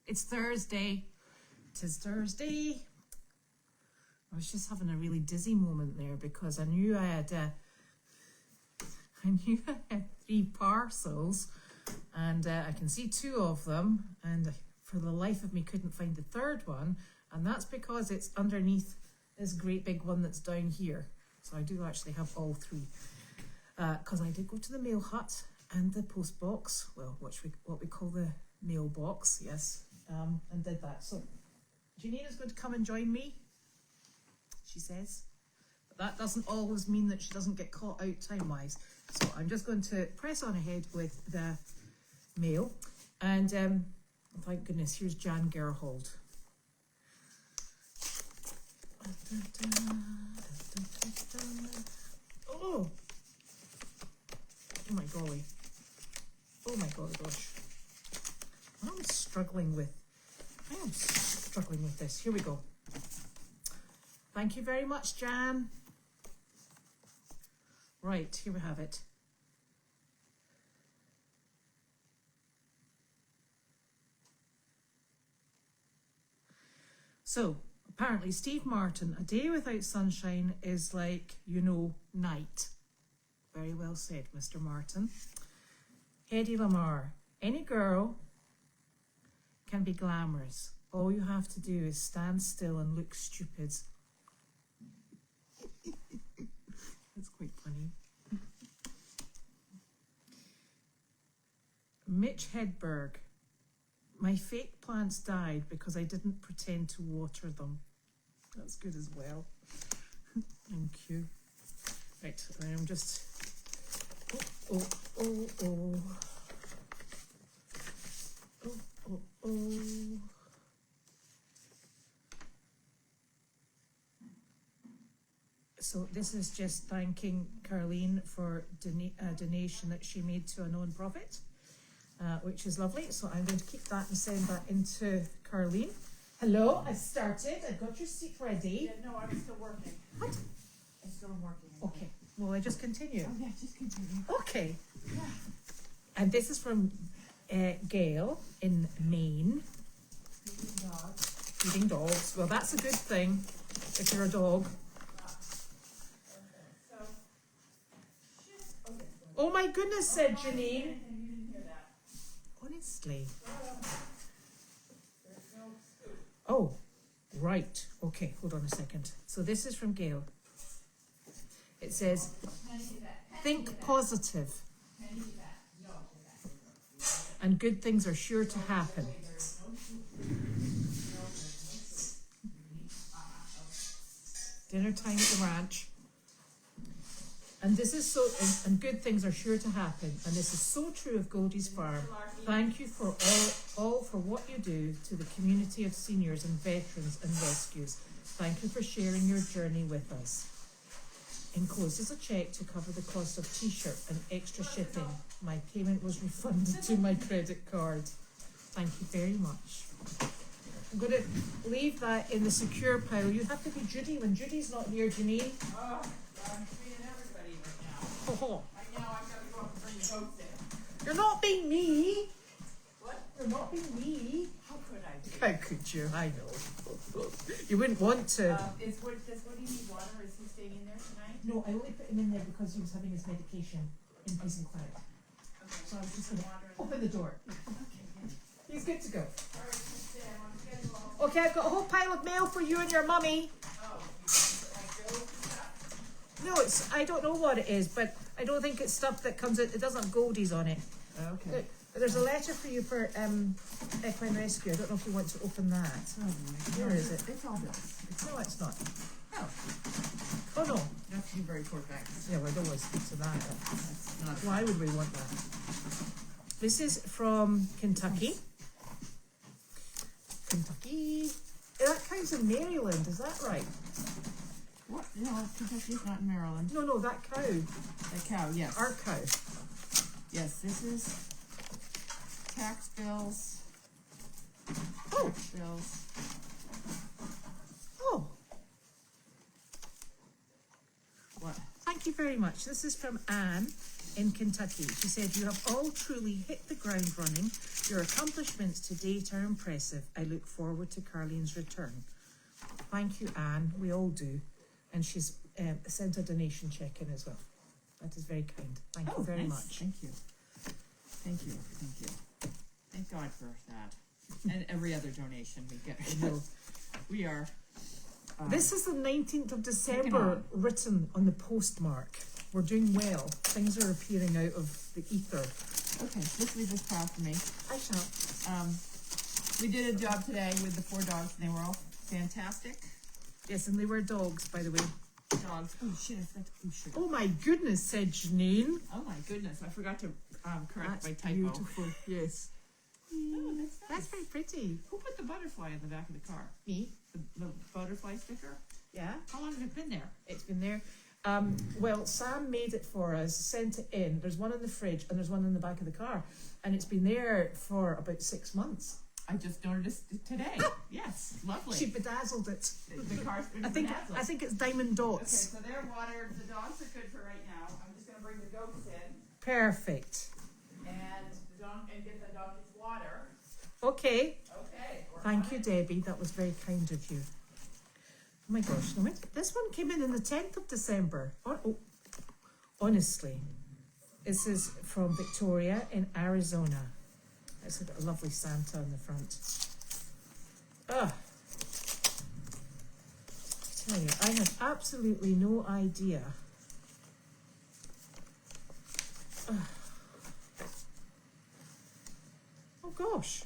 It's Thursday. 'Tis Thursday. I was just having a really dizzy moment there because I knew I had 3 parcels, and I can see 2 of them, and for the life of me couldn't find the 3rd one, and that's because it's underneath this great big one that's down here. So I do actually have all 3, because I did go to the mail hut and the post box, well, what we call the mailbox, yes, and did that. So Janine is going to come and join me, she says, but that doesn't always mean that she doesn't get caught out time-wise. So I'm just going to press on ahead with the mail, and thank goodness, here's Jan Gerhold. Oh my golly. Oh my golly gosh. I am struggling with this. Here we go. Thank you very much, Jan. Right, here we have it. So, apparently, Steve Martin, a day without sunshine is like, night. Very well said, Mr. Martin. Hedy Lamar, any girl can be glamorous. All you have to do is stand still and look stupid. That's quite funny. Mitch Hedberg, my fake plants died because I didn't pretend to water them. That's good as well. Thank you. Right, I'm just... Oh. So this is just thanking Carleen for a donation that she made to a non-profit, which is lovely. So I'm going to keep that and send that into Carleen. Hello, I started. I've got your seat ready. Yeah, no, I'm still working. What? I'm still working. Okay. Will I just continue? Oh, yeah, just continue. Okay. Yeah. And this is from Gail in Maine. Feeding dogs. Feeding dogs. Well, that's a good thing if you're a dog. Oh my goodness, said Janine. Honestly. Oh, right. Okay, hold on a second. So this is from Gail. It says, think positive, and good things are sure to happen. Dinner time at the ranch. And this is and good things are sure to happen. And this is so true of Goldy's farm. Thank you for all for what you do to the community of seniors and veterans and rescues. Thank you for sharing your journey with us. Enclosed is a check to cover the cost of t-shirt and extra shipping. My payment was refunded to my credit card. Thank you very much. I'm going to leave that in the secure pile. You have to be Judy when Judy's not here, Janine. Oh, I'm treating everybody right now. Oh. Right now I've got to go up and bring the goats in. You're not being me. What? You're not being me. How could I be? How could you? I know. You wouldn't want to. Does Woody need water? Is he staying in there tonight? No, I only put him in there because he was having his medication in peace and quiet. Okay. So I was just going to water. open the door. Okay. He's good to go. All right, just stay. I'm on schedule. Okay, I've got a whole pile of mail for you and your mummy. Oh, you like stuff? No, I don't know what it is, but I don't think it's stuff that comes out. It doesn't have Goldies on it. Okay. There's a letter for you for Equine Rescue. I don't know if you want to open that. Where is it? It's all this. No, it's not. Oh. Oh no. That's you very poor thanks. Yeah, well, I don't want to speak to that. That's not. Why would we want that? This is from Kentucky. Kentucky. That counts in Maryland, is that right? What? No, Kentucky's not in Maryland. No, that cow. The cow, yes. Our cow. Yes, this is tax bills. Oh. Tax bills. Oh. What? Thank you very much. This is from Anne in Kentucky. She said, you have all truly hit the ground running. Your accomplishments to date are impressive. I look forward to Carlene's return. Thank you, Anne. We all do. And she's sent a donation check in as well. That is very kind. Thank you very much. Thank you. Thank you. Thank you. Thank God for that. And every other donation we get. We are. This is the 19th of December written on the postmark. We're doing well. Things are appearing out of the ether. Okay, just leave this pile for me. I shall. We did a job today with the 4 dogs, and they were all fantastic. Yes, and they were dogs, by the way. Dogs. Oh shit! I forgot to. Oh sugar. Oh my goodness, said Janine. Oh my goodness! I forgot to correct my typo. Beautiful. Yes. Oh, that's nice. That's very pretty. Who put the butterfly in the back of the car? Me. The butterfly sticker? Yeah. How long has it been there? It's been there. Well, Sam made it for us, sent it in. There's one in the fridge and there's one in the back of the car. And it's been there for about 6 months. I just noticed it today. Yes, lovely. She bedazzled it. The car's been I bedazzled. think it's diamond dots. Okay, so they're watered. The dogs are good for right now. I'm just going to bring the goats in Perfect. and get the doggies water. Okay. Okay. Thank you, Debbie. That was very kind of you. Oh my gosh. No, this one came in the 10th of December. Oh, honestly. This is from Victoria in Arizona. It's got a lovely Santa on the front. I tell you, I have absolutely no idea. Oh gosh.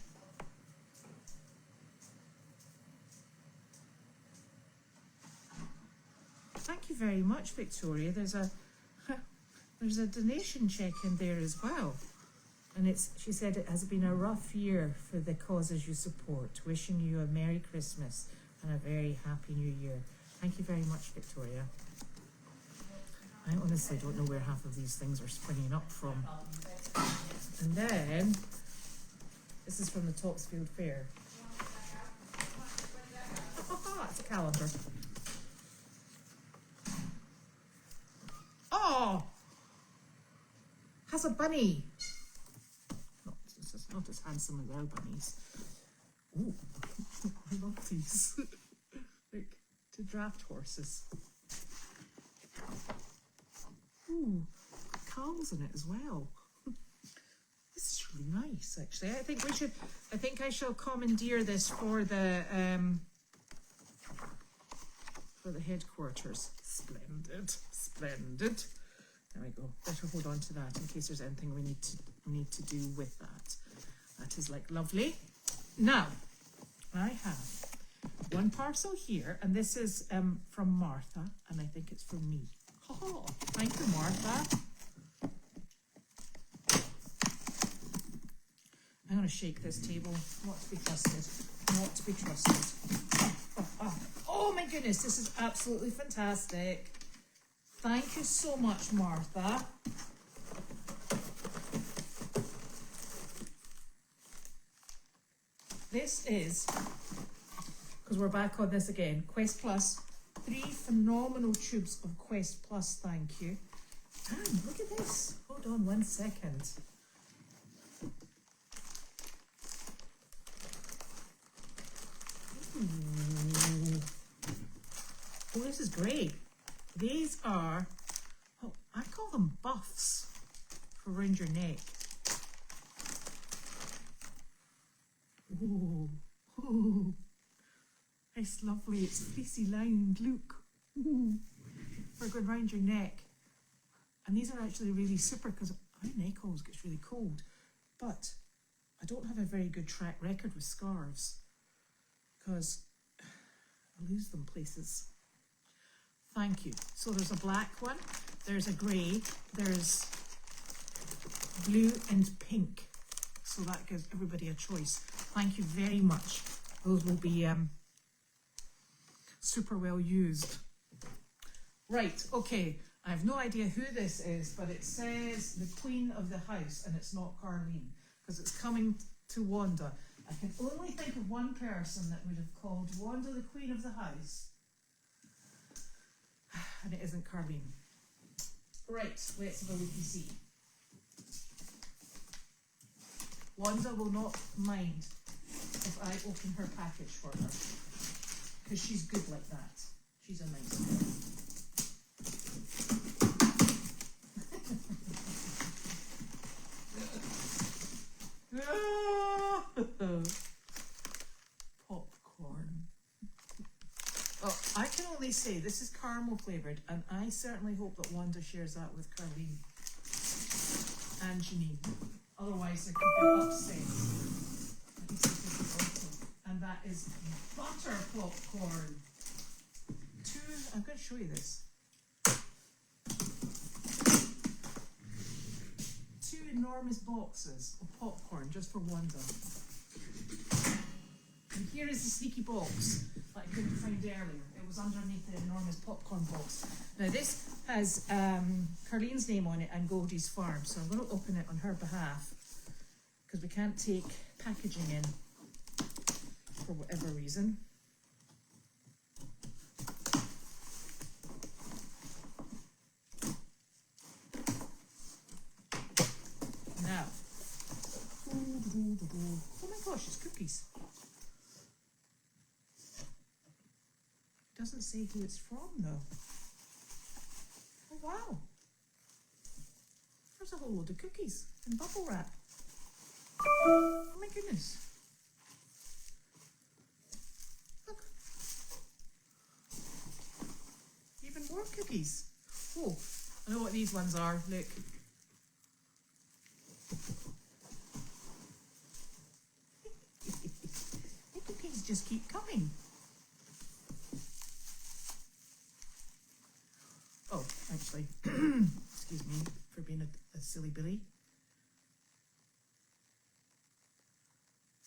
Thank you very much, Victoria. There's a donation check in there as well. And she said it has been a rough year for the causes you support. Wishing you a Merry Christmas and a very Happy New Year. Thank you very much, Victoria. I honestly don't know where half of these things are springing up from. And then, this is from the Topsfield Fair. It's a calendar. Oh! Has a bunny. Not as handsome as our bunnies. Oh, I love these. Like to draft horses. Ooh, cows in it as well. This is really nice, actually. I think I shall commandeer this for the headquarters. Splendid, splendid. There we go. Better hold on to that in case there's anything we need to do with that. That is like lovely. Now, I have one parcel here, and this is from Martha, and I think it's from me. Oh, thank you, Martha. I'm going to shake this table. Not to be trusted. Not to be trusted. Oh my goodness, this is absolutely fantastic. Thank you so much, Martha. This is, because we're back on this again, Quest Plus. 3 phenomenal tubes of Quest Plus, thank you. And look at this. Hold on 1 second. Ooh. Oh, this is great. These are, oh, I call them buffs for around your neck. Ooh. Ooh. It's lovely. It's fleecy lined. Look. Ooh. For going round your neck. And these are actually really super because my neck always gets really cold. But I don't have a very good track record with scarves because I lose them places. Thank you. So there's a black one, there's a grey, there's blue and pink. So that gives everybody a choice. Thank you very much. Those will be super well used. Right, okay. I have no idea who this is, but it says the Queen of the House, and it's not Carlene, because it's coming to Wanda. I can only think of one person that would have called Wanda the Queen of the House. And it isn't Carlene. Right, let's have a look and see. Wanda will not mind if I open her package for her, because she's good like that. She's a nice girl. Popcorn. Oh, I can only say this is caramel flavoured, and I certainly hope that Wanda shares that with Carleen and Janine. Otherwise, there could be upset. And that is butter popcorn. I'm going to show you this. 2 enormous boxes of popcorn just for Wanda. And here is the sneaky box that I couldn't find earlier. It was underneath the enormous popcorn box. Now this has Carleen's name on it and Goldy's farm, so I'm going to open it on her behalf because we can't take packaging in for whatever reason. Now, oh my gosh, it's cookies. Doesn't say who it's from though. Oh wow. There's a whole load of cookies in bubble wrap. Oh my goodness. Look. Even more cookies. Oh, I know what these ones are. Look. The cookies just keep coming. Oh, actually, excuse me for being a silly Billy.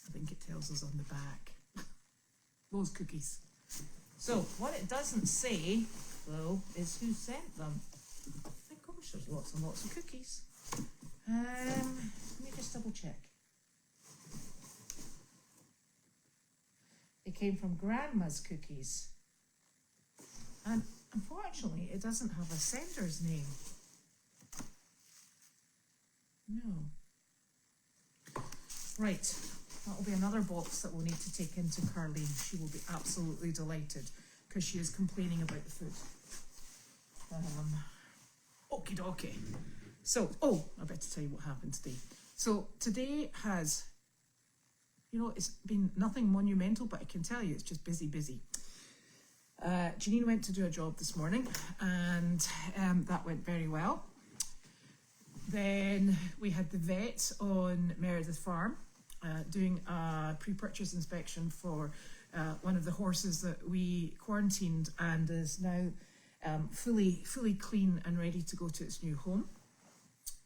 I think it tells us on the back. Those cookies. So, what it doesn't say, though, is who sent them. My gosh, there's lots and lots of cookies. Let me just double check. It came from Grandma's Cookies. And unfortunately, it doesn't have a sender's name. No. Right, that will be another box that we'll need to take into Carleen. She will be absolutely delighted because she is complaining about the food. Okie dokie. So, I better tell you what happened today. So today has, it's been nothing monumental, but I can tell you it's just busy. Janine went to do a job this morning and that went very well. Then we had the vet on Meredith Farm doing a pre-purchase inspection for one of the horses that we quarantined and is now fully clean and ready to go to its new home.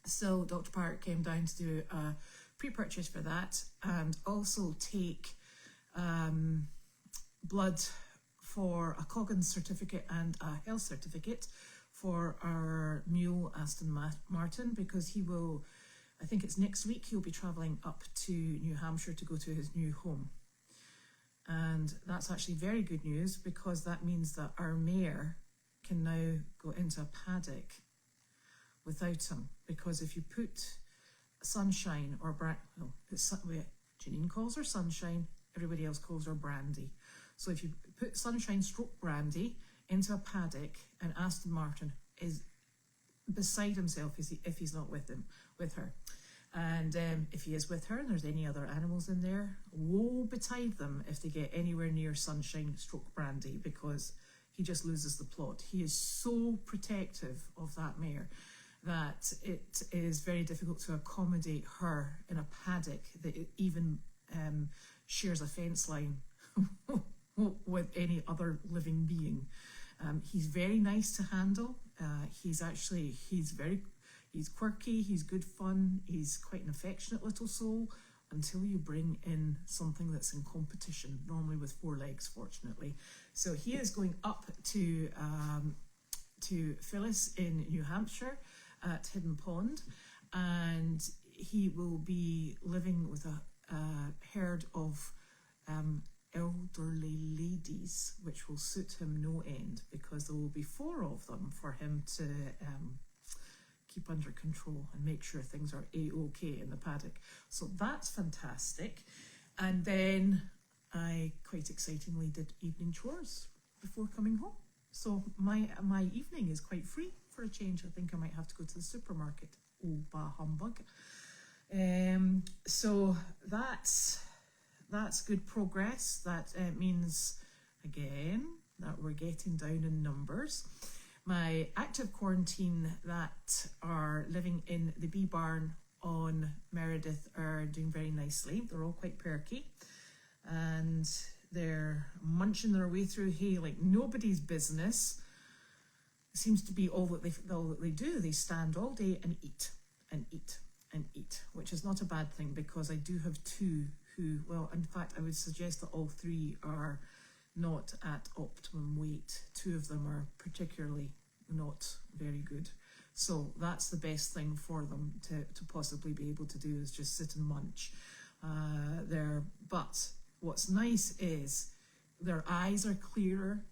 So Dr. Park came down to do a pre-purchase for that and also take blood for a Coggins certificate and a health certificate for our mule Aston Martin, because he will, I think it's next week, he'll be travelling up to New Hampshire to go to his new home. And that's actually very good news, because that means that our mare can now go into a paddock without him. Because if you put Sunshine or Janine calls her Sunshine, everybody else calls her Brandy. So if you put Sunshine stroke Brandy into a paddock, and Aston Martin is beside himself if he's not with her. And if he is with her and there's any other animals in there, woe betide them if they get anywhere near Sunshine stroke Brandy, because he just loses the plot. He is so protective of that mare that it is very difficult to accommodate her in a paddock that it even shares a fence line with any other living being. He's very nice to handle. He's quirky, he's good fun, he's quite an affectionate little soul, until you bring in something that's in competition, normally with 4 legs, fortunately. So he is going up to Phyllis in New Hampshire at Hidden Pond, and he will be living with a herd of elderly ladies, which will suit him no end, because there will be 4 of them for him to keep under control and make sure things are a-okay in the paddock. So that's fantastic. And then I quite excitingly did evening chores before coming home. So my evening is quite free for a change. I think I might have to go to the supermarket. Oh, bah humbug. So that's good progress. That means, again, that we're getting down in numbers. My active quarantine that are living in the bee barn on Meredith are doing very nicely. They're all quite perky and they're munching their way through hay like nobody's business. It seems to be all that they do. They stand all day and eat and eat and eat, which is not a bad thing because I do have two who, well, in fact, I would suggest that all three are not at optimum weight. Two of them are particularly not very good. So that's the best thing for them to possibly be able to do is just sit and munch there. But what's nice is their eyes are clearer,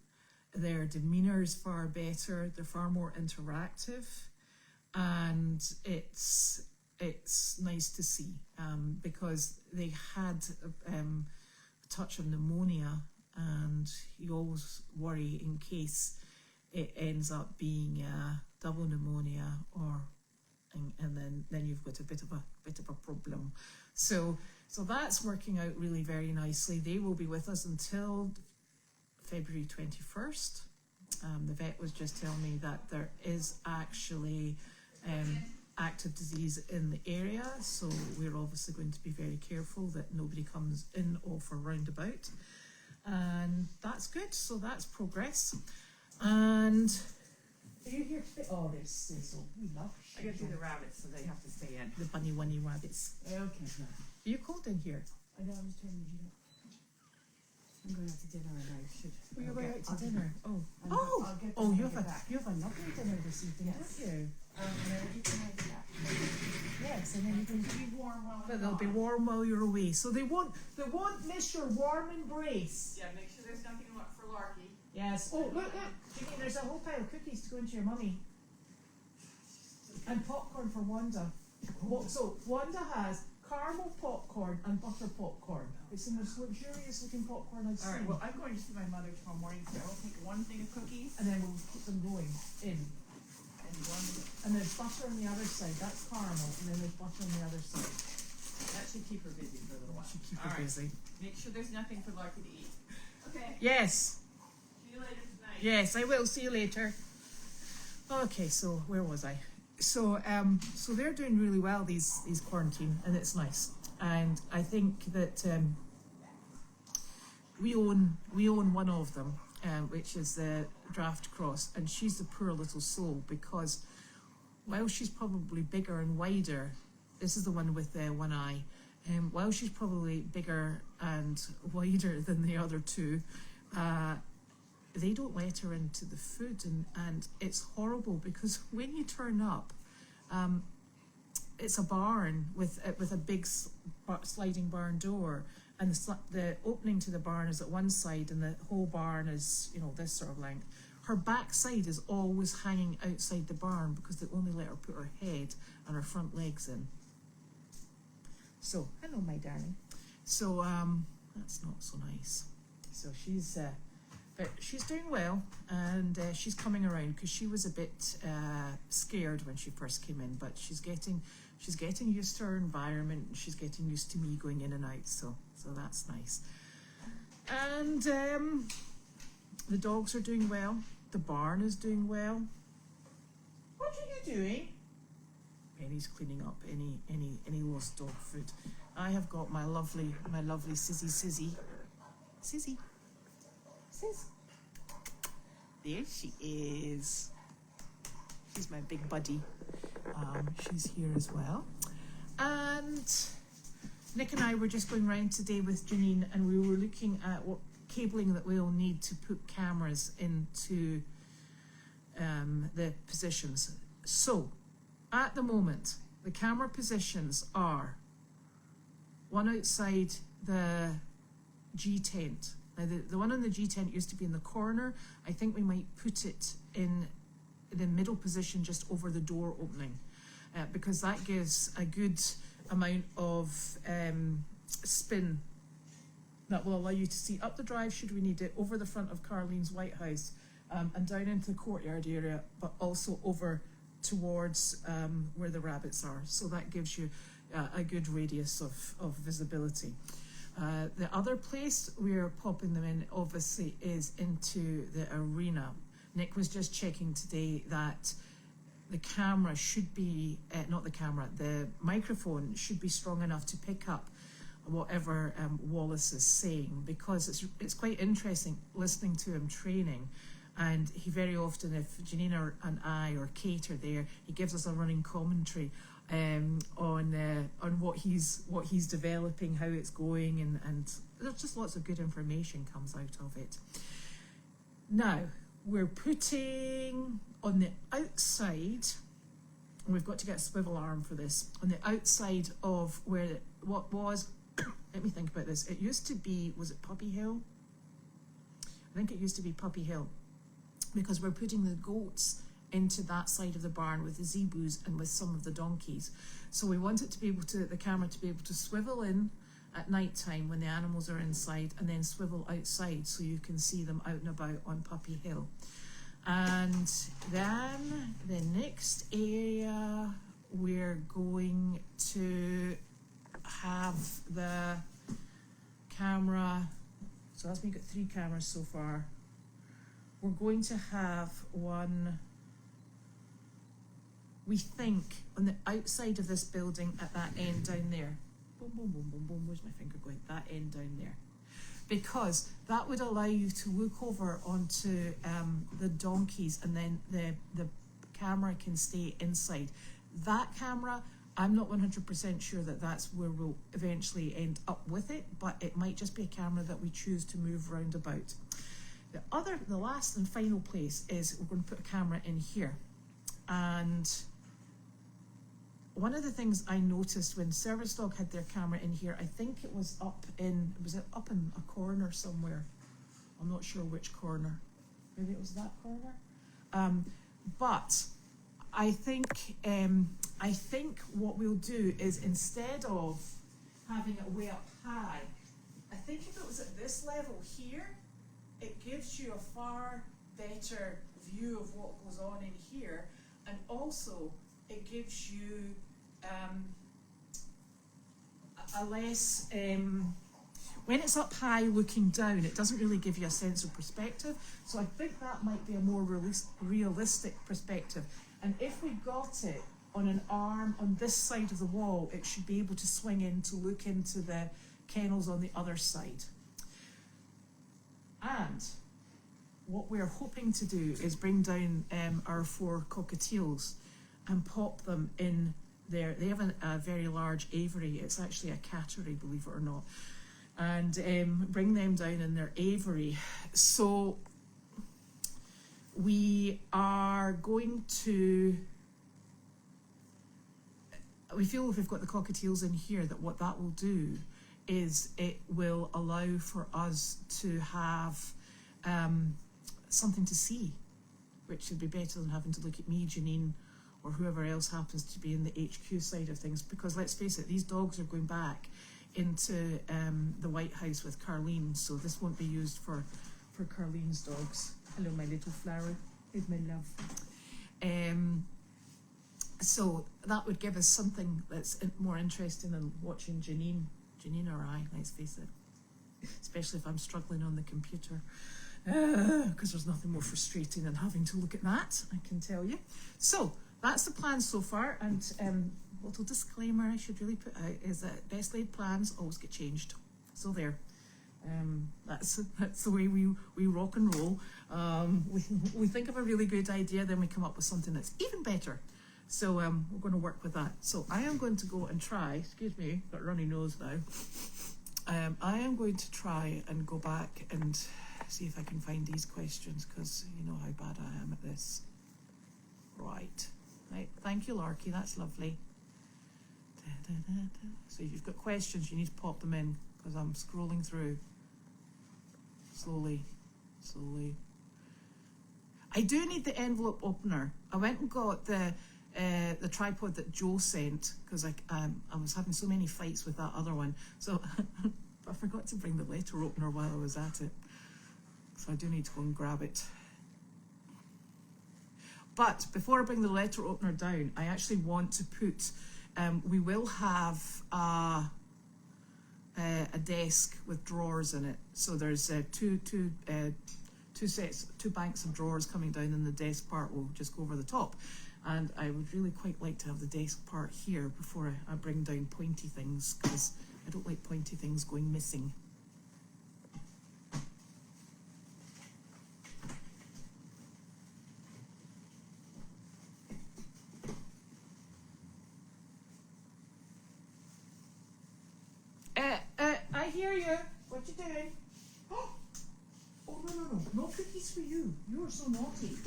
their demeanour is far better, they're far more interactive, and it's nice to see because they had a touch of pneumonia, and you always worry in case it ends up being double pneumonia, and then you've got a bit of a problem. So that's working out really very nicely. They will be with us until February 21st. The vet was just telling me that there is actually active disease in the area, so we're obviously going to be very careful that nobody comes in off or roundabout, and that's good. So that's progress. And are you here to oh, there's Cecil. We love I gotta do the rabbits, so they have to stay in. the bunny wunny rabbits. Okay. Are you cold in here? I know, I'm just trying to heat up. I'm going out to dinner and I should. Oh, you're going out to I'll dinner. Oh, I'll get oh, them you when I have get back. you have a lovely dinner this evening, Yes. don't you? Ready for my back. Yes, and then you can. Be warm while But I'm they'll be gone. warm while you're away, so they won't miss your warm embrace. Yeah, make sure there's nothing for Larky. Yes. Oh, look, Janine, there's a whole pile of cookies to go into your mummy. And popcorn for Wanda. So Wanda has caramel popcorn and butter popcorn. It's the most luxurious looking popcorn I've seen. Alright, well, I'm going to see my mother tomorrow morning, so I'll take one thing of cookies And then we'll keep them going in. and one. And there's butter on the other side. That's caramel. And then there's butter on the other side. That should keep her busy for a little while. Should keep her All right. busy. Make sure there's nothing for Larky to eat. Okay. Yes. See you later tonight. Yes, I will. See you later. Okay, so where was I? So they're doing really well, these quarantine, and it's nice. And I think that we own one of them, which is the Draft Cross, and she's the poor little soul because while she's probably bigger and wider, this is the one with one eye. While she's probably bigger and wider than the other two, they don't let her into the food, and it's horrible because when you turn up, it's a barn with a big sliding barn door, and the opening to the barn is at one side, and the whole barn is, you know, this sort of length. Her backside is always hanging outside the barn because they only let her put her head and her front legs in. So, hello, my darling. So, that's not so nice. So but she's doing well, and she's coming around because she was a bit scared when she first came in, but she's getting used to her environment, and she's getting used to me going in and out, so that's nice. And the dogs are doing well. The barn is doing well. What are you doing? Penny's cleaning up any lost dog food. I have got my lovely Sizzy. Sis. There she is. She's my big buddy. She's here as well. And Nick and I were just going round today with Janine, and we were looking at what cabling that we'll need to put cameras into the positions. So, at the moment, the camera positions are one outside the G tent. Now, the one on the G tent used to be in the corner. I think we might put it in the middle position just over the door opening. because that gives a good amount of spin that will allow you to see up the drive should we need it, over the front of Carlene's White House, and down into the courtyard area, but also over towards where the rabbits are. So that gives you a good radius of visibility. The other place we're popping them in, obviously, is into the arena. Nick was just checking today that the camera should be, the microphone should be strong enough to pick up whatever Wallace is saying, because it's quite interesting listening to him training. And he very often, if Janine and I or Kate are there, he gives us a running commentary on what he's developing, how it's going, and there's just lots of good information comes out of it. Now we're putting on the outside, and we've got to get a swivel arm for this, on the outside of where what was let me think about this. It used to be, was it Puppy Hill? I think it used to be Puppy Hill, because we're putting the goats into that side of the barn with the zebus and with some of the donkeys. So we want it to be able to, the camera to be able to swivel in at night time when the animals are inside, and then swivel outside so you can see them out and about on Puppy Hill. And then the next area we're going to have the camera, so that's me got 3 cameras so far. We're going to have one, we think, on the outside of this building at that end down there. Boom, boom, boom, boom, boom. Where's my finger going? That end down there. Because that would allow you to look over onto the donkeys, and then the camera can stay inside. That camera, I'm not 100% sure that that's where we'll eventually end up with it, but it might just be a camera that we choose to move round about. The last and final place is we're going to put a camera in here. And one of the things I noticed when Service Dog had their camera in here, I think it was up in a corner somewhere? I'm not sure which corner. Maybe it was that corner. But I think what we'll do is, instead of having it way up high, I think if it was at this level here, it gives you a far better view of what goes on in here, and also it gives you a less, when it's up high looking down, it doesn't really give you a sense of perspective. So I think that might be a more realistic perspective. And if we got it on an arm on this side of the wall, it should be able to swing in to look into the kennels on the other side. And what we're hoping to do is bring down our 4 cockatiels and pop them in there. They have a very large aviary. It's actually a cattery, believe it or not. And bring them down in their aviary. So we are going to, we feel if we've got the cockatiels in here, that what that will do is it will allow for us to have something to see, which would be better than having to look at me, Janine, or whoever else happens to be in the HQ side of things. Because let's face it, these dogs are going back into the White House with Carlene, so this won't be used for Carlene's dogs. Hello, my little flower. Here's my love. So that would give us something that's more interesting than watching Janine or I, let's face it, especially if I'm struggling on the computer, because there's nothing more frustrating than having to look at that, I can tell you. So that's the plan so far, and little disclaimer I should really put out is that best laid plans always get changed. So there, that's the way we rock and roll. We think of a really good idea, then we come up with something that's even better. So we're going to work with that. So I am going to go and try, excuse me, got a runny nose now. I am going to try and go back and see if I can find these questions, because you know how bad I am at this. Right, thank you, Larky, that's lovely. So if you've got questions, you need to pop them in, because I'm scrolling through slowly. I do need the envelope opener. I went and got the the tripod that Joe sent, because I was having so many fights with that other one. So I forgot to bring the letter opener while I was at it. So I do need to go and grab it. But before I bring the letter opener down, I actually want to put, we will have a desk with drawers in it. So there's two banks of drawers coming down, and the desk part will just go over the top. And I would really quite like to have the desk part here before I bring down pointy things, because I don't like pointy things going missing. I hear you. What you doing? Oh, no cookies for you. You're so naughty.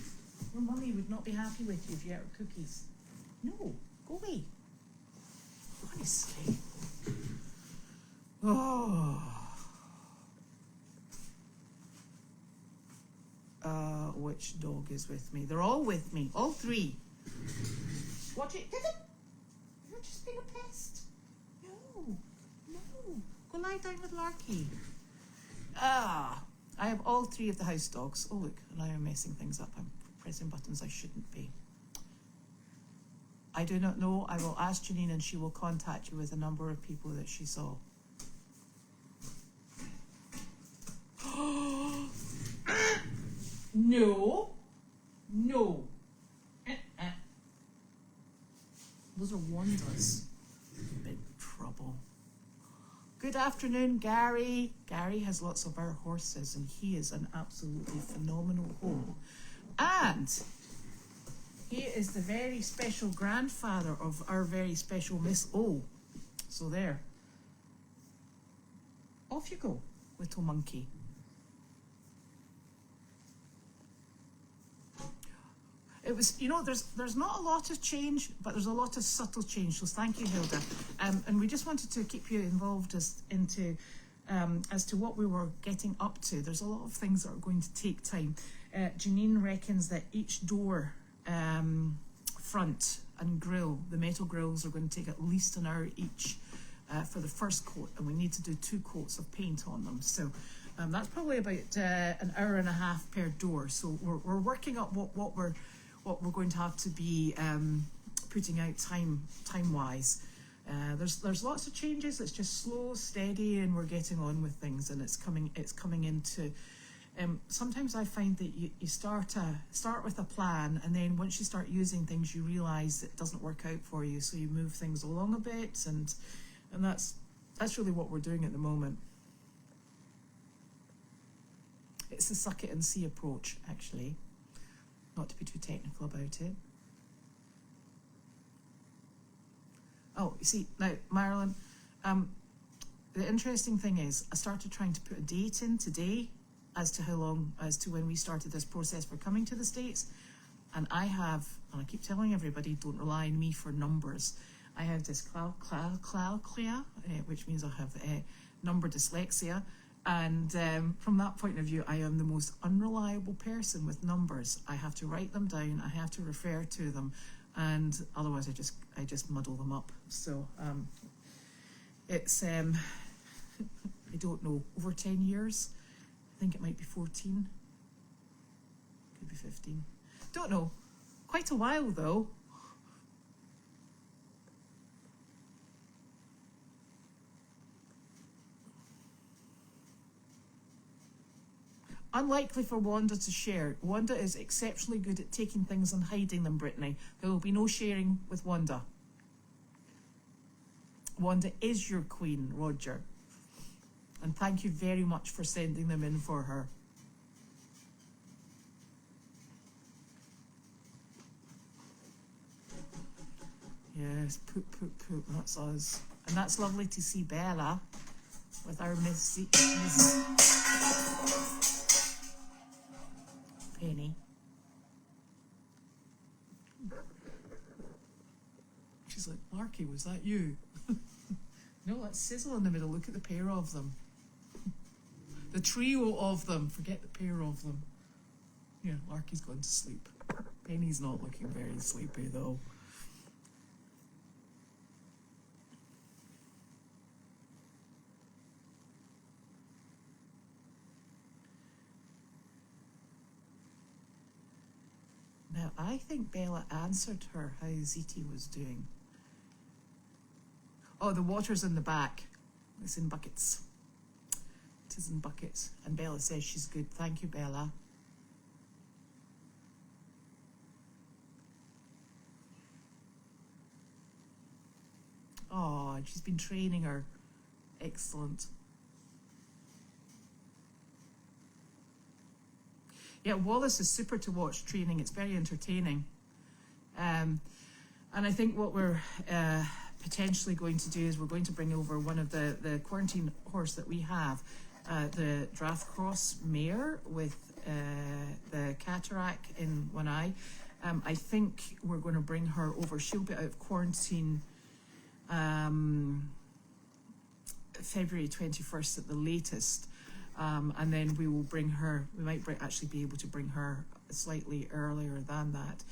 Your mummy would not be happy with you if you ate her cookies. No, go away. Honestly. Oh. Which dog is with me? They're all with me. All three. Watch it. You're just being a pest. No. Go lie down with Larky. I have all three of the house dogs. Oh look, now I'm messing things up. I'm pressing buttons I shouldn't be. I do not know. I will ask Janine and she will contact you with a number of people that she saw. No. Those are wonders. Big trouble. Good afternoon, Gary. Gary has lots of our horses and he is an absolutely phenomenal home. And he is the very special grandfather of our very special Miss O. So there. Off you go, little monkey. It was, there's not a lot of change, but there's a lot of subtle change. So thank you, Hilda. And we just wanted to keep you involved as to what we were getting up to. There's a lot of things that are going to take time. Janine reckons that each door, front and grill, the metal grills are going to take at least an hour each for the first coat, and we need to do 2 coats of paint on them. So that's probably about an hour and a half per door. So we're working up what we're going to have to be putting out time-wise. There's lots of changes. It's just slow, steady, and we're getting on with things, and it's coming into. Sometimes I find that you start with a plan, and then once you start using things, you realise it doesn't work out for you. So you move things along a bit, and that's really what we're doing at the moment. It's the suck it and see approach, actually. Not to be too technical about it. Oh, you see, now, Marilyn, the interesting thing is I started trying to put a date in today as to when we started this process for coming to the States. And I keep telling everybody, don't rely on me for numbers. I have dyscalculia, which means I have number dyslexia. And from that point of view, I am the most unreliable person with numbers. I have to write them down. I have to refer to them, and otherwise I just muddle them up. So it's I don't know, over 10 years. I think it might be 14. Could be 15. Don't know. Quite a while though. Unlikely for Wanda to share. Wanda is exceptionally good at taking things and hiding them, Brittany. There will be no sharing with Wanda. Wanda is your queen, Roger. And thank you very much for sending them in for her. Yes, poop, that's us. And that's lovely to see Bella with our Miss Penny. She's like, Larky, was that you? No, that's Sizzle in the middle. Look at the pair of them. The trio of them. Forget the pair of them. Yeah, Larky's gone to sleep. Penny's not looking very sleepy though. Now, I think Bella answered her how Ziti was doing. Oh, the water's in the back. It's in buckets. It is in buckets. And Bella says she's good. Thank you, Bella. Oh, and she's been training her. Excellent. Yeah, Wallace is super to watch training. It's very entertaining. And I think what we're potentially going to do is we're going to bring over one of the quarantine horse that we have, the Draft-Cross mare with the cataract in one eye. I think we're going to bring her over. She'll be out of quarantine February 21st at the latest. And then we will bring her, we might actually be able to bring her slightly earlier than that.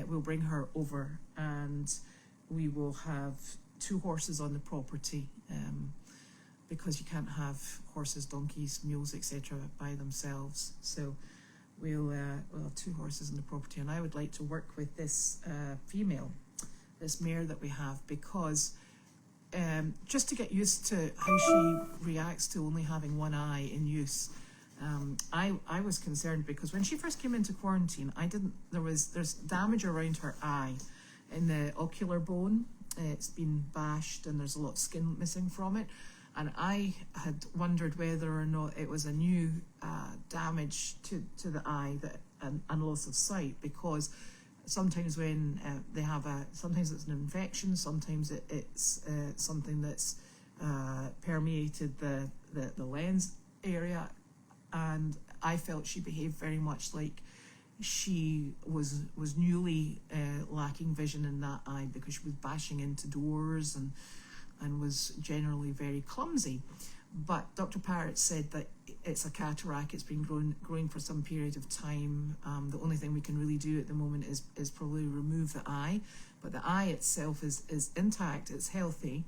We'll bring her over and we will have 2 horses on the property because you can't have horses, donkeys, mules, etc. by themselves. So we'll have 2 horses on the property, and I would like to work with this female, this mare that we have, because just to get used to how she reacts to only having one eye in use. I was concerned because when she first came into quarantine, there's damage around her eye in the ocular bone. It's been bashed and there's a lot of skin missing from it. And I had wondered whether or not it was a new damage to the eye and loss of sight, because sometimes when they have sometimes it's an infection, sometimes it's something that's permeated the lens area, and I felt she behaved very much like she was newly lacking vision in that eye, because she was bashing into doors and was generally very clumsy. But Dr. Parrott said that it's a cataract. It's been growing for some period of time. The only thing we can really do at the moment is probably remove the eye, but the eye itself is intact. It's healthy,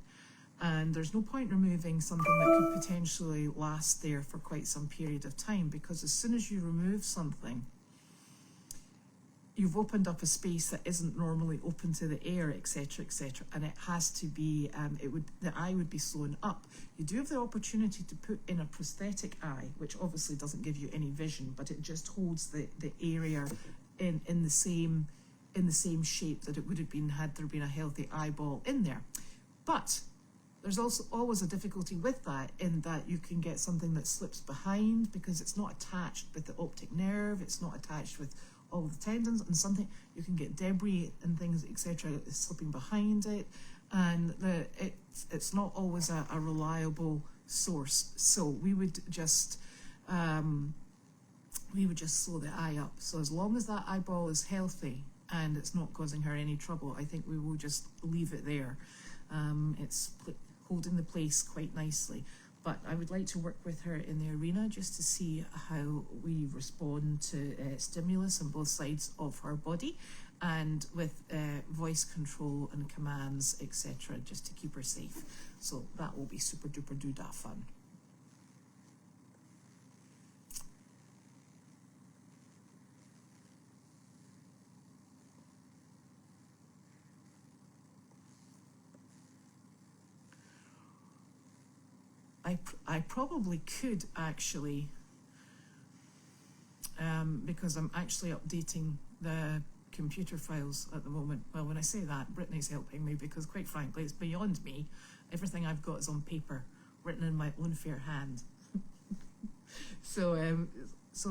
and there's no point removing something that could potentially last there for quite some period of time, because as soon as you remove something, you've opened up a space that isn't normally open to the air, etc., and it has to be, the eye would be sewn up. You do have the opportunity to put in a prosthetic eye, which obviously doesn't give you any vision, but it just holds the area in the same shape that it would have been had there been a healthy eyeball in there. But there's also always a difficulty with that, in that you can get something that slips behind because it's not attached with the optic nerve, it's not attached with all the tendons, and something you can get debris and things, etc., slipping behind it, and it's not always a reliable source. So we would just sew the eye up. So as long as that eyeball is healthy and it's not causing her any trouble, I think we will just leave it there. It's holding the place quite nicely. But I would like to work with her in the arena just to see how we respond to stimulus on both sides of her body, and with voice control and commands, etc., just to keep her safe. So that will be super duper doodah fun. I probably could actually, because I'm actually updating the computer files at the moment. Well, when I say that, Brittany's helping me, because quite frankly, it's beyond me. Everything I've got is on paper, written in my own fair hand. So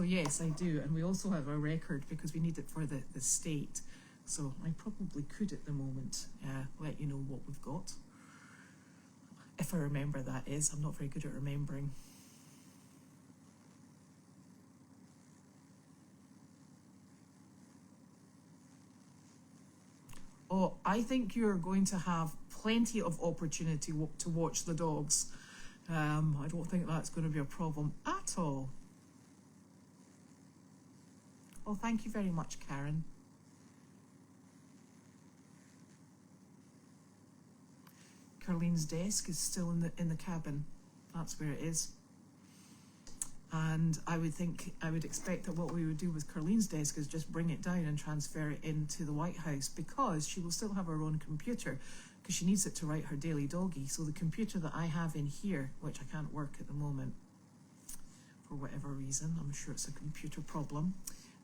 yes, I do. And we also have a record because we need it for the state. So I probably could at the moment let you know what we've got. If I remember, that is. I'm not very good at remembering. Oh, I think you're going to have plenty of opportunity to watch the dogs. I don't think that's going to be a problem at all. Well, thank you very much, Karen. Carlene's desk is still in the cabin. That's where it is. And I would expect that what we would do with Carlene's desk is just bring it down and transfer it into the White House, because she will still have her own computer, because she needs it to write her daily doggy. So the computer that I have in here, which I can't work at the moment for whatever reason, I'm sure it's a computer problem,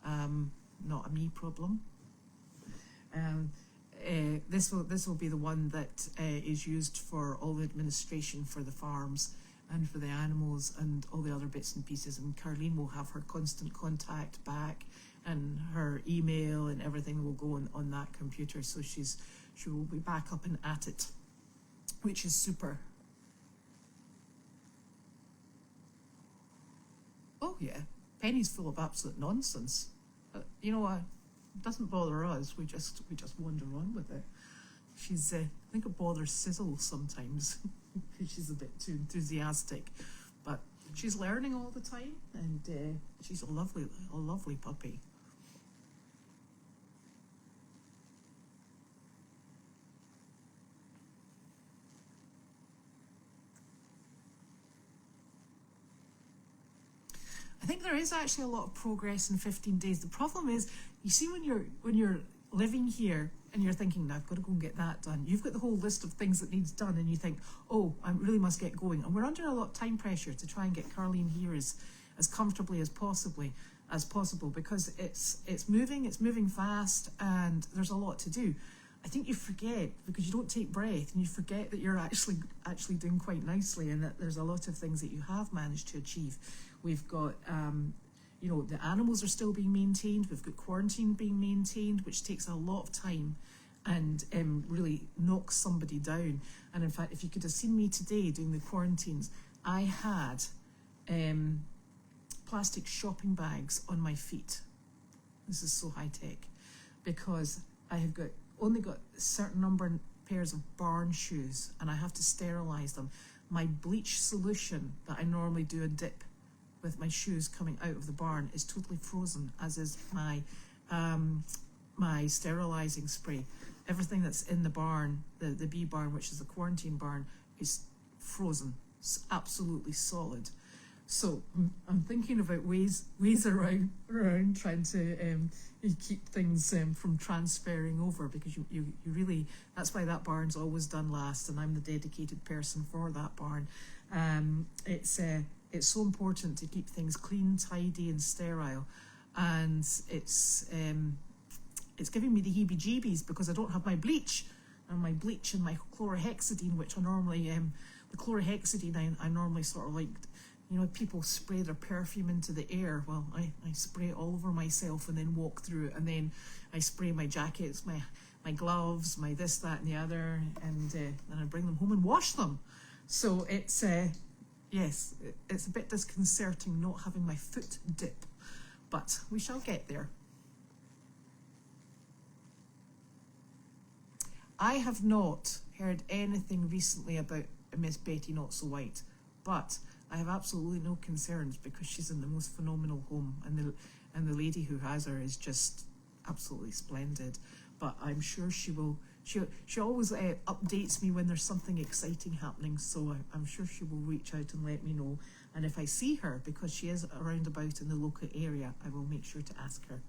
not a me problem. This will be the one that is used for all the administration for the farms and for the animals and all the other bits and pieces, and Carlene will have her constant contact back, and her email and everything will go on that computer, so she will be back up and at it, which is super. Oh yeah, Penny's full of absolute nonsense. You know, it doesn't bother us. We just wander on with it. She's I think it bothers Sizzle sometimes because she's a bit too enthusiastic, but she's learning all the time, and she's a lovely puppy. I think there is actually a lot of progress in 15 days. The problem is, you see, when you're living here and you're thinking, now I've got to go and get that done. You've got the whole list of things that needs done, and you think, oh, I really must get going. And we're under a lot of time pressure to try and get Carlene here as comfortably as possible, because it's moving fast, and there's a lot to do. I think you forget, because you don't take breath, and you forget that you're actually doing quite nicely, and that there's a lot of things that you have managed to achieve. We've got, you know, the animals are still being maintained. We've got quarantine being maintained, which takes a lot of time and really knocks somebody down. And in fact, if you could have seen me today doing the quarantines, I had plastic shopping bags on my feet. This is so high tech, because I have only got a certain number of pairs of barn shoes, and I have to sterilize them. My bleach solution that I normally do a dip with my shoes coming out of the barn is totally frozen, as is my my sterilizing spray. Everything that's in the barn, the bee barn, which is the quarantine barn, is frozen. It's absolutely solid. So I'm thinking about ways around trying to keep things from transferring over, because you really, that's why that barn's always done last, and I'm the dedicated person for that barn. It's so important to keep things clean, tidy, and sterile, and it's giving me the heebie-jeebies because I don't have my bleach and my chlorhexidine, which I normally the chlorhexidine I normally sort of like. You know, people spray their perfume into the air. Well, I spray it all over myself and then walk through it, and then I spray my jackets, my gloves, my this, that, and the other, and then I bring them home and wash them. So it's yes, it's a bit disconcerting not having my foot dip, but we shall get there. I have not heard anything recently about Miss Betty Not So White, but I have absolutely no concerns, because she's in the most phenomenal home, and the lady who has her is just absolutely splendid. But I'm sure she will. She always updates me when there's something exciting happening, so I'm sure she will reach out and let me know. And if I see her, because she is around about in the local area, I will make sure to ask her.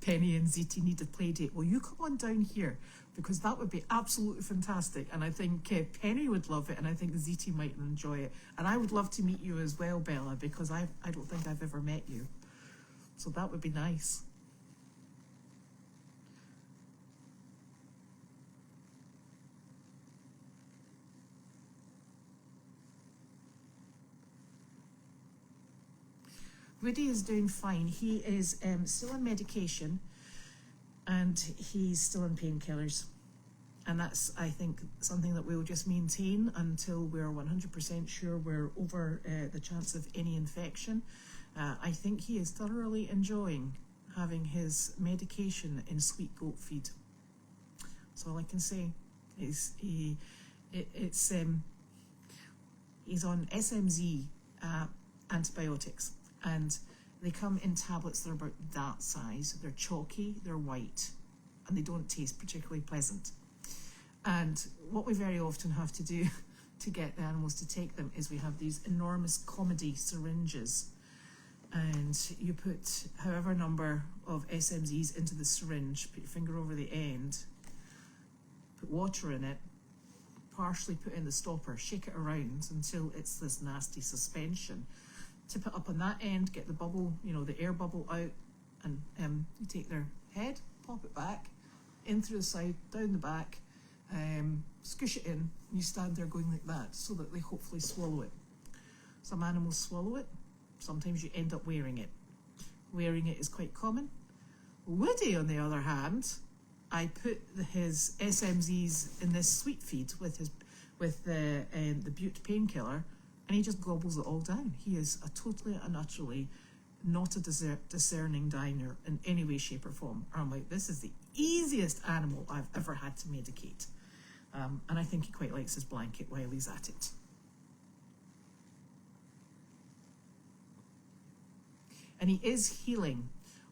Penny and Ziti need a play date. Well, you come on down here, because that would be absolutely fantastic. And I think Penny would love it, and I think Ziti might enjoy it. And I would love to meet you as well, Bella, because I don't think I've ever met you. So that would be nice. Woody is doing fine. He is still on medication, and he's still on painkillers. And that's, I think, something that we'll just maintain until we're 100% sure we're over the chance of any infection. I think he is thoroughly enjoying having his medication in sweet goat feed. That's all I can say. He's on SMZ antibiotics, and they come in tablets that are about that size. They're chalky, they're white, and they don't taste particularly pleasant. And what we very often have to do to get the animals to take them is we have these enormous comedy syringes, and you put however number of SMZs into the syringe, put your finger over the end, put water in it, partially put in the stopper, shake it around until it's this nasty suspension. Tip it up on that end, get the bubble, the air bubble out, and you take their head, pop it back, in through the side, down the back, squish it in, and you stand there going like that so that they hopefully swallow it. Some animals swallow it, sometimes you end up wearing it. Wearing it is quite common. Woody, on the other hand, I put his SMZs in this sweet feed with the Butte painkiller, and he just gobbles it all down. He is a totally and utterly not a discerning diner in any way, shape or form. I'm like, this is the easiest animal I've ever had to medicate. And I think he quite likes his blanket while he's at it. And he is healing,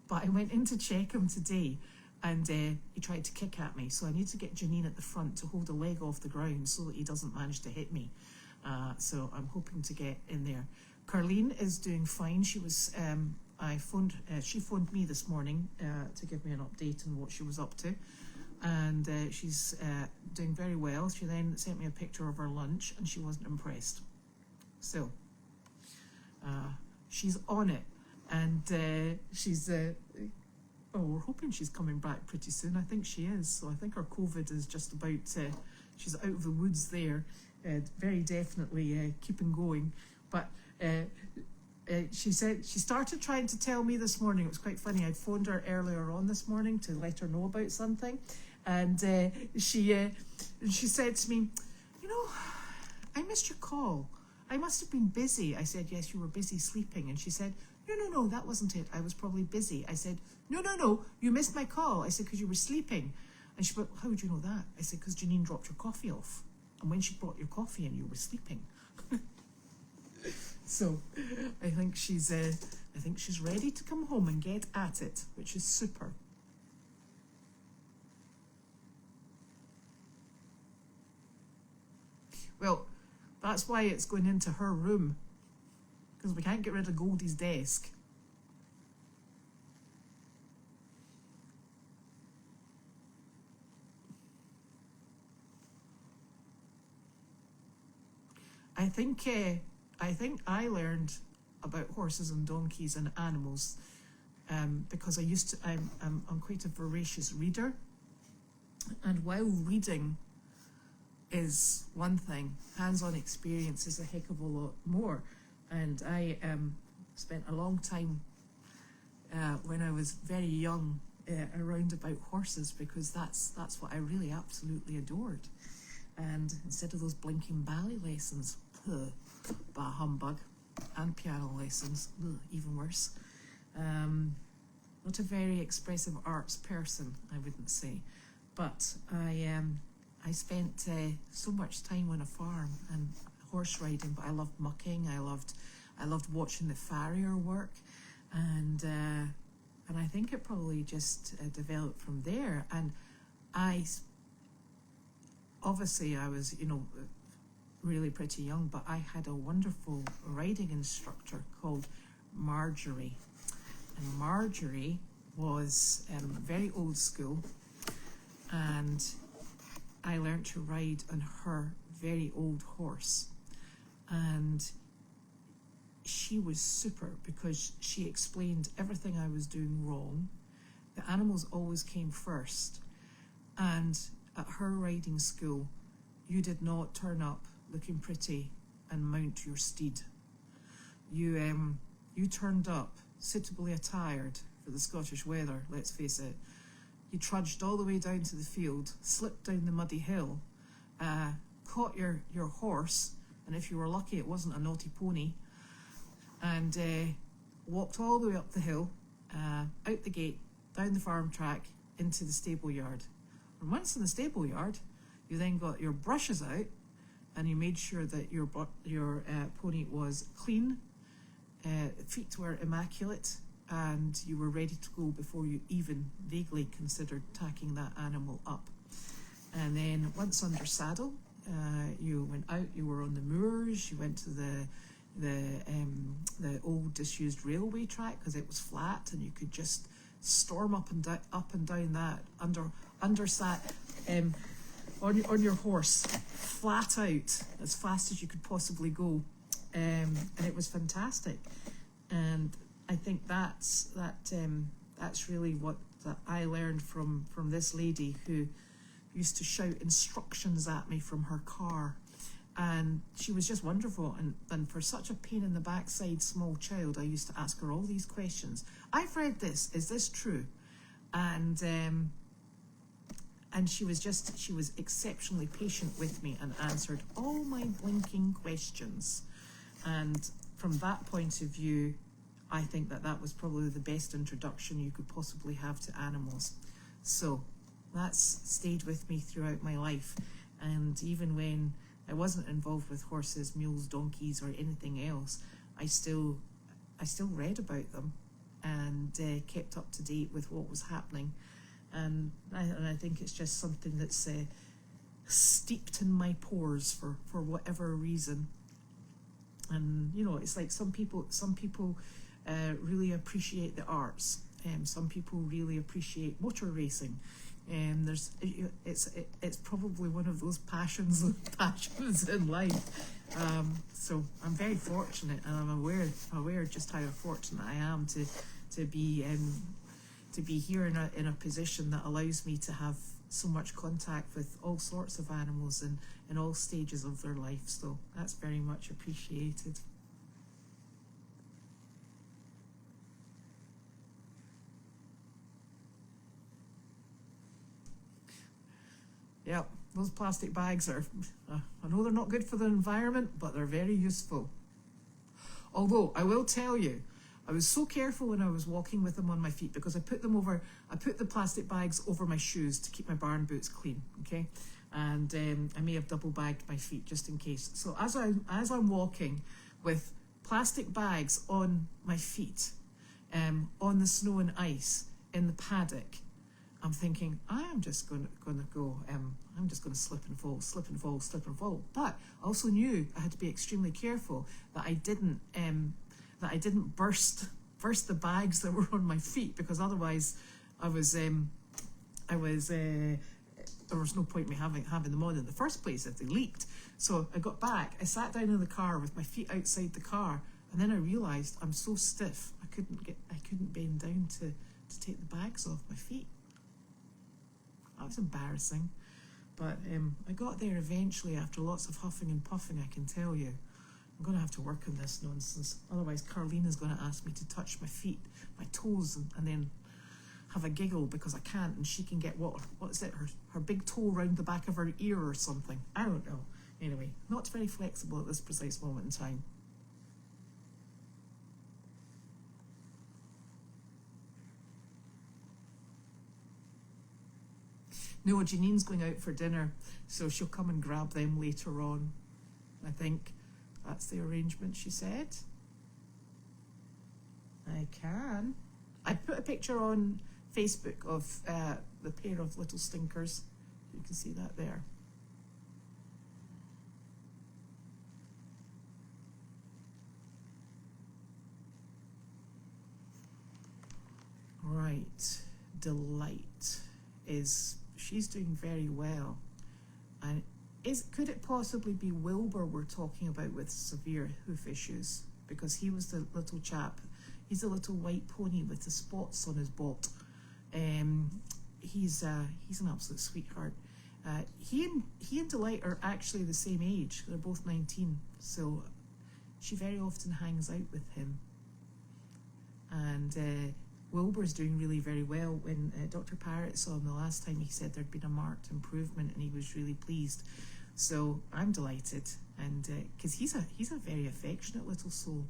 but I went in to check him today, and he tried to kick at me. So I need to get Janine at the front to hold a leg off the ground so that he doesn't manage to hit me. So I'm hoping to get in there. Carleen is doing fine. She was, she phoned me this morning to give me an update on what she was up to. And she's doing very well. She then sent me a picture of her lunch, and she wasn't impressed. So she's on it. And she's, we're hoping she's coming back pretty soon. I think she is. So I think her COVID is just about, she's out of the woods there, very definitely keeping going. But she said, she started trying to tell me this morning, it was quite funny, I'd phoned her earlier on this morning to let her know about something. And she said to me, I missed your call. I must have been busy. I said, yes, you were busy sleeping. And she said, no, that wasn't it. I was probably busy. I said, no, you missed my call. I said, because you were sleeping. And she went, how would you know that? I said, because Janine dropped your coffee off. And when she brought your coffee in, you were sleeping. So I think she's ready to come home and get at it, which is super. Well, that's why it's going into her room, because we can't get rid of Goldy's desk. I think I learned about horses and donkeys and animals because I'm quite a voracious reader, and while reading is one thing, hands-on experience is a heck of a lot more. And I spent a long time when I was very young around about horses, because that's what I really absolutely adored. And instead of those blinking ballet lessons, bah humbug, and piano lessons, even worse. Not a very expressive arts person, I wouldn't say, but I spent so much time on a farm and horse riding. But I loved mucking. I loved watching the farrier work, and I think it probably just developed from there. And I was really pretty young, but I had a wonderful riding instructor called Marjorie, and Marjorie was very old school, and I learned to ride on her very old horse, and she was super because she explained everything I was doing wrong. The animals always came first, and at her riding school, you did not turn up looking pretty and mount your steed. You turned up suitably attired for the Scottish weather, let's face it. You trudged all the way down to the field, slipped down the muddy hill, caught your horse, and if you were lucky it wasn't a naughty pony, and walked all the way up the hill, out the gate, down the farm track, into the stable yard. And once in the stable yard, you then got your brushes out, and you made sure that your pony was clean, feet were immaculate, and you were ready to go before you even vaguely considered tacking that animal up. And then once under saddle, you went out, you were on the moors, you went to the old disused railway track because it was flat and you could just storm up and down that undersat on your horse, flat out, as fast as you could possibly go, and it was fantastic. And I think that's really what I learned from this lady who used to shout instructions at me from her car, and she was just wonderful. And for such a pain in the backside small child, I used to ask her all these questions. I've read this. Is this true? And she was exceptionally patient with me and answered all my blinking questions. And from that point of view, I think that was probably the best introduction you could possibly have to animals. So that's stayed with me throughout my life. And even when I wasn't involved with horses, mules, donkeys, or anything else, I still read about them and kept up to date with what was happening. And I think it's just something that's steeped in my pores for whatever reason. And it's like some people really appreciate the arts, and some people really appreciate motor racing. It's probably one of those passions in life. So I'm very fortunate, and I'm aware just how fortunate I am to be here in a position that allows me to have so much contact with all sorts of animals in all stages of their life. So that's very much appreciated. Yep, those plastic bags are, I know they're not good for the environment, but they're very useful. Although, I will tell you, I was so careful when I was walking with them on my feet because I put the plastic bags over my shoes to keep my barn boots clean, okay? And I may have double bagged my feet just in case. So as I'm walking with plastic bags on my feet, on the snow and ice in the paddock, I'm thinking, I'm just going to go, I'm just going to slip and fall, slip and fall, slip and fall. But I also knew I had to be extremely careful that I didn't burst the bags that were on my feet, because otherwise there was no point in me having them on in the first place if they leaked. So I got back, I sat down in the car with my feet outside the car, and then I realised I'm so stiff I couldn't bend down to take the bags off my feet. That was embarrassing, but I got there eventually after lots of huffing and puffing, I can tell you. I'm going to have to work on this nonsense, otherwise Carlina's going to ask me to touch my feet, my toes, and then have a giggle because I can't, and she can get her big toe round the back of her ear or something. I don't know. Anyway, not very flexible at this precise moment in time. No, Janine's going out for dinner, so she'll come and grab them later on. I think that's the arrangement, she said. I can. I put a picture on Facebook of the pair of little stinkers. You can see that there. Right, Delight she's doing very well. And could it possibly be Wilbur we're talking about with severe hoof issues? Because he was the little chap. He's a little white pony with the spots on his bot. He's an absolute sweetheart. He and Delight are actually the same age. They're both 19. So she very often hangs out with him. And Wilbur's doing really very well. When Dr. Parrott saw him the last time, he said there'd been a marked improvement and he was really pleased. So I'm delighted, and because he's a very affectionate little soul.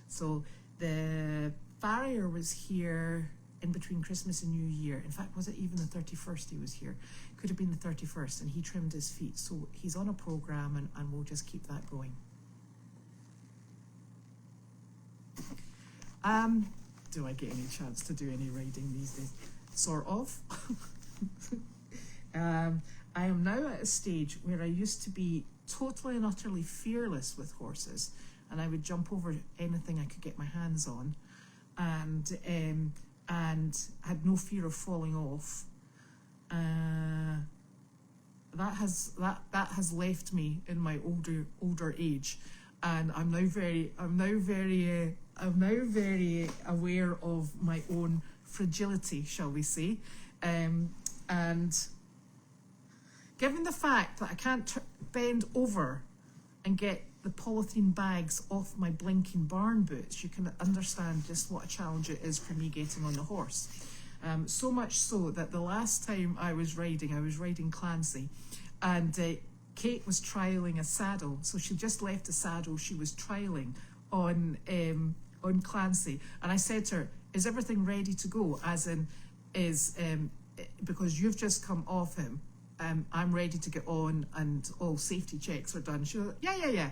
So the farrier was here in between Christmas and New Year. In fact, was it even the 31st he was here? Could have been the 31st, and he trimmed his feet. So he's on a program, and we'll just keep that going. Do I get any chance to do any riding these days? Sort of. I am now at a stage where I used to be totally and utterly fearless with horses, and I would jump over anything I could get my hands on, and had no fear of falling off. That has left me in my older age, and I'm now very aware of my own fragility, shall we say, and given the fact that I can't bend over and get the polythene bags off my blinking barn boots, you can understand just what a challenge it is for me getting on the horse. So much so that the last time I was riding Clancy, and Kate was trialling a saddle. So she just left a saddle she was trialling on Clancy, and I said to her, "Is everything ready to go? As in, because you've just come off him, I'm ready to get on, and all safety checks are done." She was like, yeah.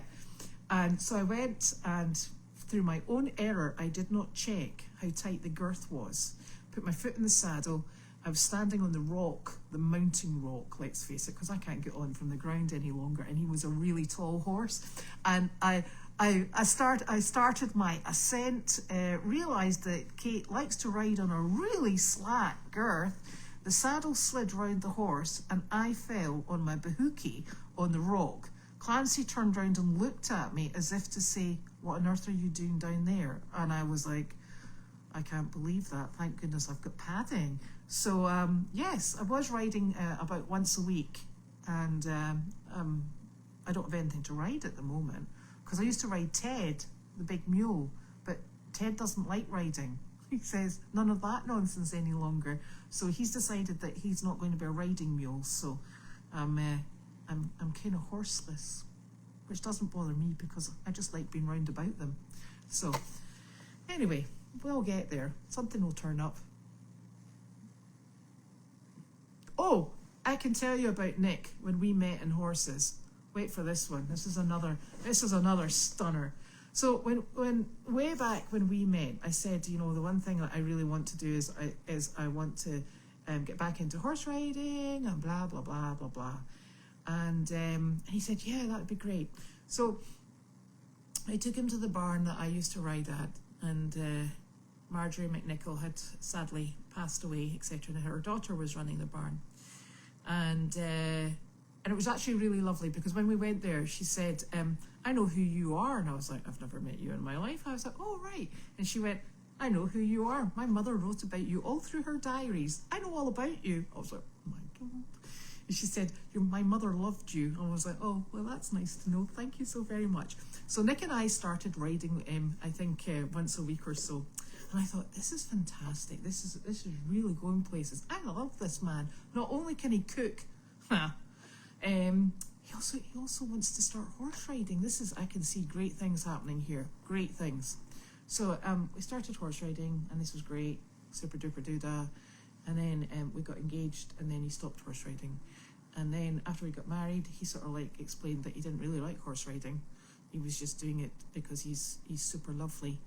And so I went, and through my own error, I did not check how tight the girth was. Put my foot in the saddle. I was standing on the rock, the mounting rock, let's face it, because I can't get on from the ground any longer, and he was a really tall horse. And I started my ascent, realised that Kate likes to ride on a really slack girth. The saddle slid round the horse, and I fell on my bahookie on the rock. Clancy turned round and looked at me as if to say, "What on earth are you doing down there?" And I was like, "I can't believe that. Thank goodness I've got padding." So yes, I was riding about once a week, and I don't have anything to ride at the moment, because I used to ride Ted, the big mule, but Ted doesn't like riding. He says none of that nonsense any longer. So he's decided that he's not going to be a riding mule. So I'm kind of horseless, which doesn't bother me because I just like being round about them. So anyway, we'll get there. Something will turn up. Oh, I can tell you about Nick when we met in horses. Wait for this one. This is another stunner. So when way back when we met, I said, the one thing that I really want to do is I want to get back into horse riding and blah blah blah blah blah. And he said, yeah, that would be great. So I took him to the barn that I used to ride at, and Marjorie McNichol had sadly passed away, etc. And her daughter was running the barn, and it was actually really lovely, because when we went there, she said, "I know who you are," and I was like, "I've never met you in my life." I was like, "Oh right," and she went, "I know who you are. My mother wrote about you all through her diaries. I know all about you." I was like, "Oh my God." And she said, "My mother loved you." I was like, "Oh, well, that's nice to know. Thank you so very much." So Nick and I started riding, I think, once a week or so. And I thought, this is fantastic. This is really going places. I love this man. Not only can he cook, he also wants to start horse riding. I can see great things happening here. Great things. So we started horse riding, and this was great. Super duper doodah. And then we got engaged, and then he stopped horse riding. And then after we got married, he sort of explained that he didn't really like horse riding. He was just doing it because he's super lovely.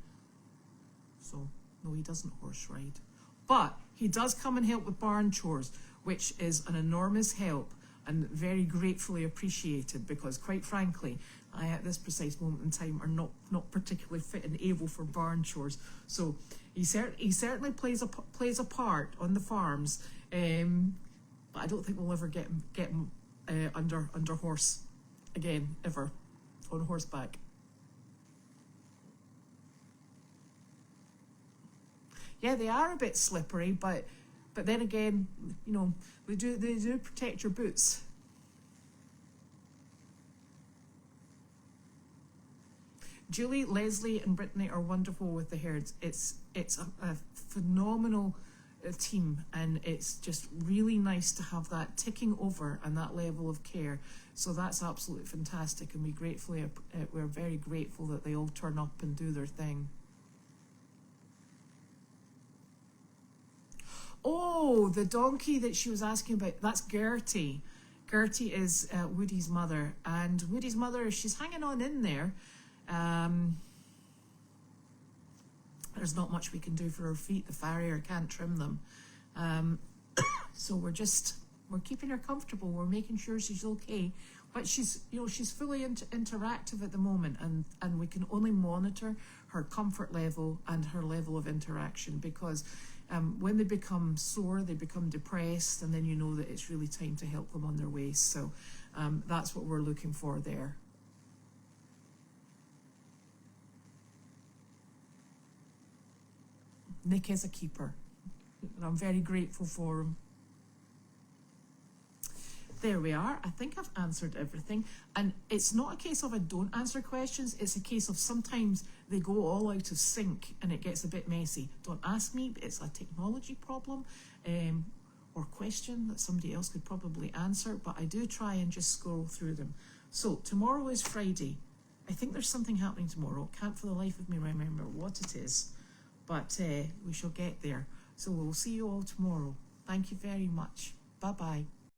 So no, he doesn't horse ride. But he does come and help with barn chores, which is an enormous help and very gratefully appreciated, because quite frankly, I at this precise moment in time are not particularly fit and able for barn chores. So he certainly plays a part on the farms, but I don't think we'll ever get him under horse again, ever, on horseback. Yeah, they are a bit slippery, but then again, they do protect your boots. Julie, Leslie, and Brittany are wonderful with the herds. It's a phenomenal team, and it's just really nice to have that ticking over and that level of care. So that's absolutely fantastic, and we're very grateful that they all turn up and do their thing. Oh, the donkey that she was asking about, that's Gertie. Gertie is Woody's mother, and Woody's mother, she's hanging on in there. There's not much we can do for her feet. The farrier can't trim them. So we're just We're keeping her comfortable. We're making sure she's okay. But she's, you know, she's fully interactive at the moment, and we can only monitor her comfort level and her level of interaction, because when they become sore, they become depressed, and then you know that it's really time to help them on their way. So that's what we're looking for there. Nick is a keeper, and I'm very grateful for him. There we are. I think I've answered everything. And it's not a case of I don't answer questions. It's a case of sometimes they go all out of sync and it gets a bit messy. Don't ask me, but it's a technology problem or question that somebody else could probably answer. But I do try and just scroll through them. So tomorrow is Friday. I think there's something happening tomorrow. Can't for the life of me remember what it is. But we shall get there. So we'll see you all tomorrow. Thank you very much. Bye-bye.